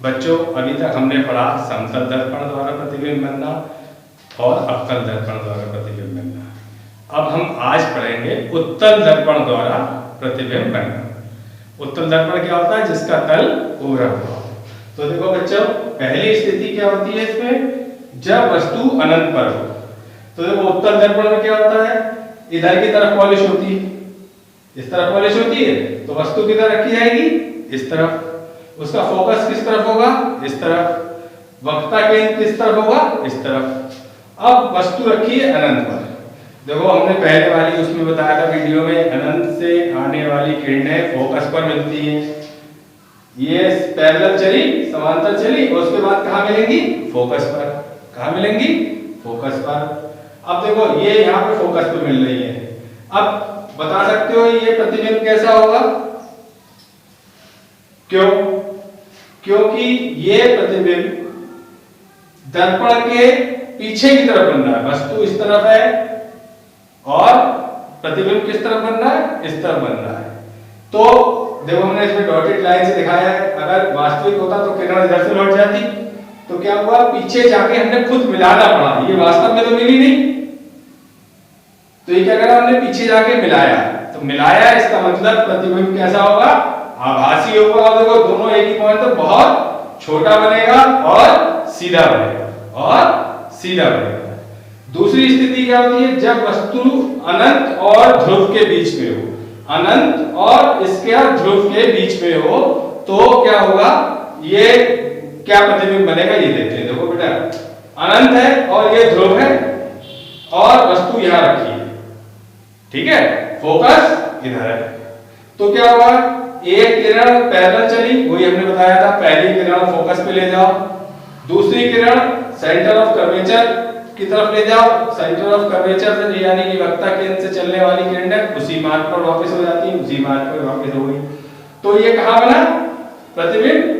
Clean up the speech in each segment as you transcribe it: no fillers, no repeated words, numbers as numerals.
बच्चों अभी तक हमने पढ़ा समतल दर्पण द्वारा प्रतिबिंब बनना और अवतल दर्पण द्वारा प्रतिबिंब बनना। अब हम आज पढ़ेंगे उत्तल दर्पण द्वारा प्रतिबिंब बनना। उत्तल दर्पण क्या होता है? जिसका तल पूरा हुआ। तो देखो बच्चों, पहली स्थिति क्या होती है इसमें? जब वस्तु अनंत पर हो। तो देखो उत्तल दर्पण में क्या होता है? इधर की तरफ पॉलिश होती है, इस तरफ पॉलिश होती है, तो वस्तु किधर रखी जाएगी? इस तरफ। उसका फोकस किस तरफ होगा? इस तरफ। वक्रता केंद्र किस तरफ होगा? इस तरफ। अब वस्तु रखी है अनंत पर। देखो हमने पहले वाली उसमें बताया था वीडियो में, अनंत से आने वाली किरणें फोकस पर मिलती है। ये पैरेलल चली, समांतर चली और उसके बाद कहाँ मिलेंगी? फोकस पर। कहाँ मिलेंगी? फोकस पर। अब देखो ये यहाँ पे फोकस पे मिल रही है। अब बता सकते हो ये प्रतिबिंब कैसा होगा? क्यों? क्योंकि ये प्रतिबिंब दर्पण के पीछे की तरफ बन रहा है। वस्तु इस तरफ है और प्रतिबिंब किस तरफ बन रहा है? इस तरफ बन रहा है। तो देखो हमने इसमें डॉटेड लाइन से दिखाया है, अगर वास्तविक होता तो किरण इधर से लौट जाती। तो क्या हुआ? पीछे जाके हमने खुद मिलाना पड़ा। ये वास्तव में तो मिली नहीं, तो ये क्या करा हमने? पीछे जाके मिलाया। तो मिलाया इसका मतलब प्रतिबिंब कैसा होगा? आभासी होगा। और देखो दोनों एक ही पॉइंट तो बहुत छोटा बनेगा और सीधा बनेगा और सीधा बनेगा। दूसरी स्थिति क्या होती है? जब वस्तु अनंत और ध्रुव के बीच में हो। अनंत और इसके ध्रुव के बीच में हो तो क्या होगा? ये क्या प्रतिबिंब बनेगा ये देखते हैं। देखो बेटा, अनंत है और ये ध्रुव है और वस्तु यहां रखी है, ठीक है, फोकस इधर है। तो क्या होगा? एक किरण पैरेलल चली, वही हमने बताया था, पहली किरण फोकस पे ले जाओ, दूसरी किरण सेंटर ऑफ कर्वेचर की तरफ ले जाओ। सेंटर ऑफ कर्वेचर से यानी कि वक्रता केंद्र से चलने वाली किरणें उसी मार्ग पर वापस हो जाती हैं, उसी मार्ग पर वापस हो गई। तो ये कहां बना प्रतिबिंब?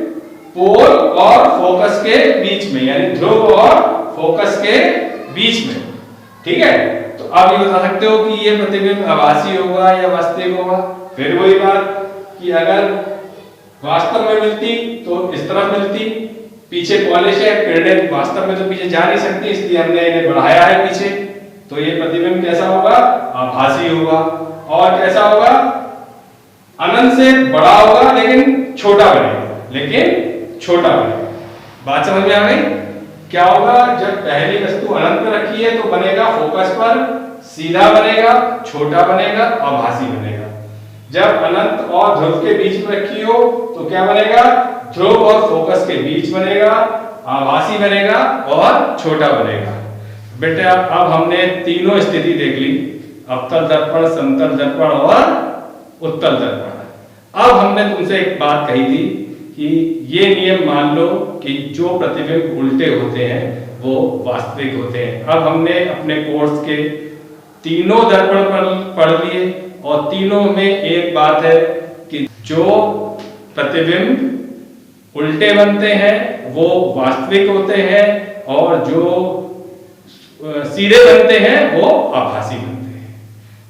पोल और फोकस के बीच में, यानी ध्रुव और फोकस के बीच में, ठीक है। तो आप ये बता सकते हो कि ये प्रतिबिंब आभासी होगा या वास्तविक होगा? फिर वही बात कि अगर वास्तव में मिलती तो इस तरफ मिलती, पीछे पॉलिश है, किरणें वास्तव में तो पीछे जा नहीं सकती, इसलिए हमने इन्हें बढ़ाया है पीछे। तो ये प्रतिबिंब कैसा होगा? आभासी होगा। और कैसा होगा? अनंत से बड़ा होगा लेकिन छोटा बनेगा, लेकिन छोटा बनेगा। बात समझ में आ गई? क्या होगा? जब पहली वस्तु अनंत में रखी है तो बनेगा फोकस पर, सीधा बनेगा, छोटा बनेगा, आभासी बनेगा। जब अनंत और ध्रुव के बीच में रखी हो तो क्या बनेगा? ध्रुव और फोकस के बीच बनेगा, आभासी बनेगा और छोटा बनेगा। बेटा अब हमने तीनों स्थिति देख ली, अवतल दर्पण, समतल दर्पण और उत्तल दर्पण। अब हमने तुमसे एक बात कही थी कि ये नियम मान लो कि जो प्रतिबिंब उल्टे होते हैं वो वास्तविक होते हैं। अब हमने अपने कोर्स के तीनों दर्पण पढ़ लिए और तीनों में एक बात है कि जो प्रतिबिंब उल्टे बनते हैं वो वास्तविक होते हैं और जो सीधे बनते हैं वो आभासी बनते हैं।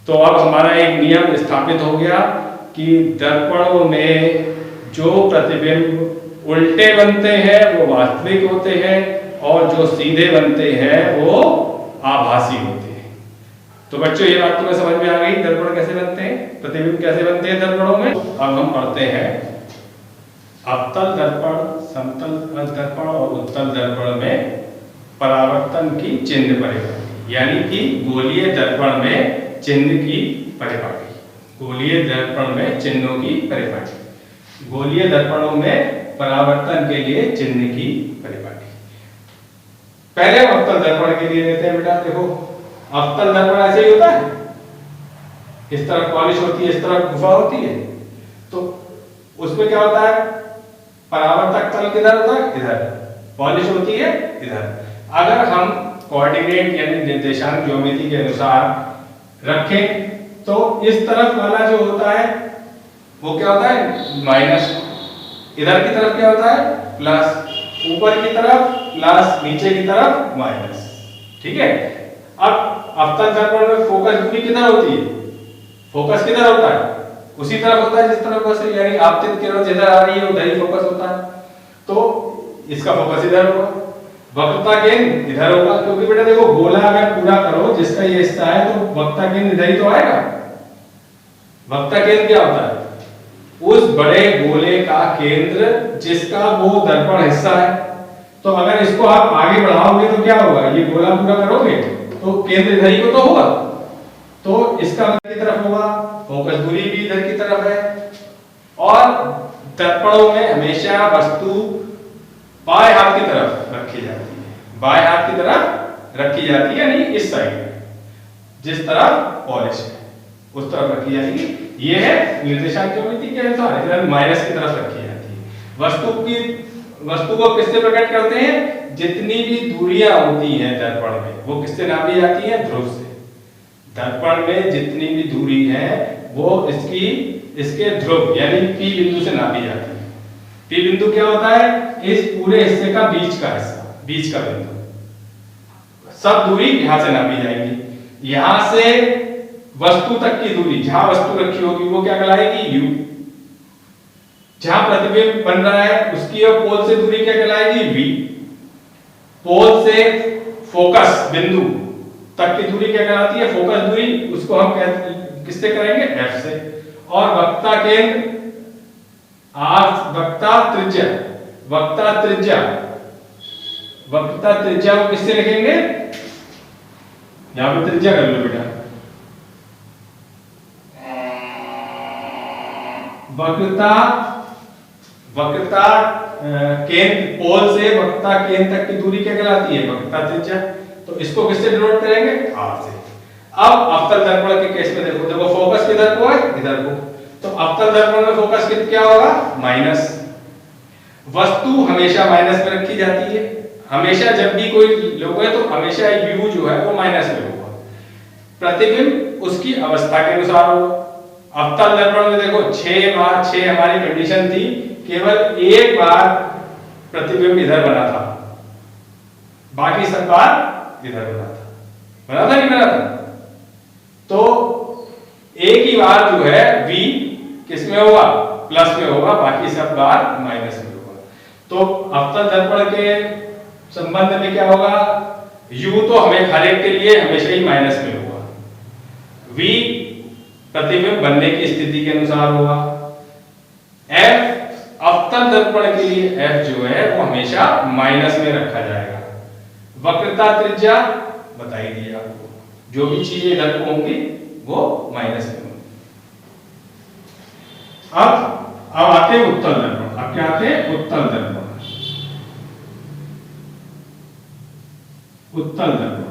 तो अब हमारा एक नियम स्थापित हो गया कि दर्पणों में जो प्रतिबिंब उल्टे बनते हैं वो वास्तविक होते हैं और जो सीधे बनते हैं वो आभासी होते हैं। तो बच्चों ये बात तुम्हें समझ में आ गई? दर्पण कैसे बनते हैं, प्रतिबिंब कैसे बनते हैं दर्पणों में। अब हम पढ़ते हैं अवतल दर्पण, समतल दर्पण और उत्तल दर्पण में परावर्तन की चिन्ह परिपाटी, यानी कि गोलीय दर्पण में चिन्ह की परिपाटी। गोलीय दर्पण में चिन्हों की परिपाटी। गोलीय दर्पणों में परावर्तन के लिए चिन्ह की परिपाटी। पहले हम अवतल दर्पण के लिए लेते हैं बेटा। देखो अवतल दर्पण ऐसे ही होता है, इस तरफ पॉलिश होती है, इस तरफ गुफा होती है। तो उसमें क्या होता है? परावर्तक तल किधर होता है? इधर। पॉलिश होती है इधर। अगर हम कोऑर्डिनेट यानी निर्देशांक ज्योमेट्री के अनुसार रखें तो इस तरफ वाला जो होता है वो क्या होता है? माइनस। इधर की तरफ क्या होता है? प्लस। ऊपर की तरफ प्लस, नीचे की तरफ माइनस, ठीक है। अब अवतल दर्पण में फोकस दूरी किधर होती है? फोकस किधर होता है? उसी तरफ होता है जिस तरफ बस, यानी आपतित किरण जिधर आ रही है उधर ही फोकस होता है। तो इसका फोकस इधर होगा, वक्रता केंद्र इधर होगा, क्योंकि बेटा देखो गोला अगर पूरा करो जिसका ये हिस्सा है तो वक्रता केंद्र इधर ही तो आएगा। वक्रता केंद्र क्या होता है? उस बड़े गोले का केंद्र जिसका वो दर्पण हिस्सा है। तो अगर इसको आप आगे बढ़ाओगे तो क्या होगा, ये गोला पूरा करोगे तो केंद्र इधर ही को तो होगा, तो इसका की तरफ होगा, फोकस दूरी भी इधर की तरफ है। और दर्पणों में हमेशा वस्तु बाएं हाथ की तरफ रखी जाती है, बाएं हाथ की तरफ रखी जाती है, यानी इस साइड जिस तरफ पॉलिश है उस तरफ रखी जाएगी। ये है निर्देशांक ज्योमेट्री के अनुसार इधर माइनस की तरफ रखी जाती है। वस्तु को किससे प्रकट करते हैं? जितनी भी दूरियां होती हैं दर्पण में वो किससे नापी जाती है? ध्रुव से। दर्पण में जितनी भी दूरी है वो इसके ध्रुव यानी P बिंदु से नापी जाती है। P बिंदु क्या होता है? इस पूरे हिस्से का बीच का हिस्सा, बीच का बिंदु। सब दूरी यहां से नापी जाएगी। यहां से वस्तु तक की दूरी, जहां वस्तु रखी होगी वो क्या कहलाएगी? U। जहां प्रतिबिंब बन रहा है उसकी और पोल से दूरी क्या कहलाएगी? V। पोल से फोकस बिंदु तक की दूरी क्या कहलाती है? फोकस दूरी। उसको हम किससे करेंगे? F से। और वक्रता केंद्र वक्रता त्रिज्या, वक्रता त्रिज्या को किससे लिखेंगे? यहां पे त्रिज्या कर लो बेटा। वक्रता केंद्र पोल से वक्रता केंद्र तक की दूरी क्या कहलाती है? वक्रता त्रिज्या। तो इसको किससे डिनोट करेंगे? R से। अब अवतल दर्पण के केस में देखो फोकस किधर को है? इधर को। तो अवतल दर्पण में फोकस क्या होगा? माइनस। वस्तु हमेशा माइनस में रखी जाती है। हमेशा जब भी कोई लोग है तो हमेशा U जो है वो माइनस में होगा। प्रतिबिंब उसकी अवस्था के अनुसार होगा। अवतल दर्पण में देखो 6 बार 6 हमारी कंडीशन थी, केवल एक बार प्रतिबिंब इधर बना था, बाकी सब बार इधर बना था नहीं बना था। तो एक ही बार जो है V किसमें होगा? प्लस में होगा, बाकी सब बार माइनस में होगा। तो अवतल दर्पण के संबंध में क्या होगा? U तो हमें हर एक के लिए हमेशा ही माइनस में होगा। V प्रतिबिंब बनने की स्थिति के अनुसार होगा। F अवतल दर्पण के लिए F जो है वो हमेशा माइनस में रखा जाएगा। वक्रता त्रिज्या बताई दी आपको, जो भी चीजें इधर को होंगी वो माइनस में होंगी। अब आते हैं उत्तल दर्पण। अब क्या आते हैं? उत्तल दर्पण। उत्तल दर्पण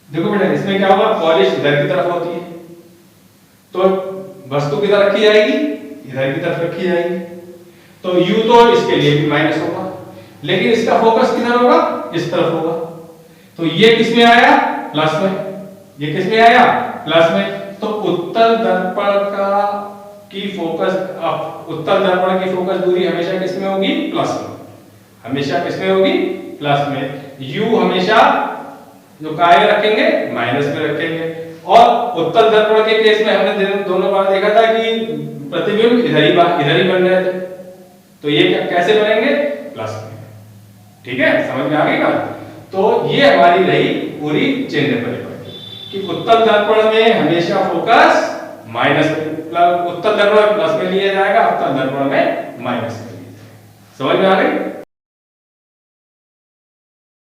देखो बेटा, इसमें क्या होगा? पॉलिश इधर की तरफ होती है तो वस्तु किधर रखी जाएगी? इधर की तरफ रखी जाएगी। तो U तो इसके लिए भी माइनस होगा, लेकिन इसका फोकस किधर होगा? इस तरफ होगा। तो ये किसमें आया? प्लस में। ये किसमें आया? प्लस में। तो उत्तल दर्पण की फोकस दूरी हमेशा किसमें होगी? प्लस में। हमेशा किसमें होगी? प्लस में। U हमेशा जो काय रखेंगे माइनस में रखेंगे। और उत्तल दर्पण के केस में हमने दोनों बार देखा था कि प्रतिबिंब इधर ही बन रहे थे, तो ये कैसे बनेंगे? प्लस में। ठीक है, समझ में आ गई बात? तो ये हमारी रही पूरी चिन्ह परिपथ कि उत्तल दर्पण में हमेशा फोकस माइनस में, उत्तल दर्पण प्लस में लिया जाएगा, अवतल दर्पण में माइनस में लिया जाएगा। समझ में आ गई?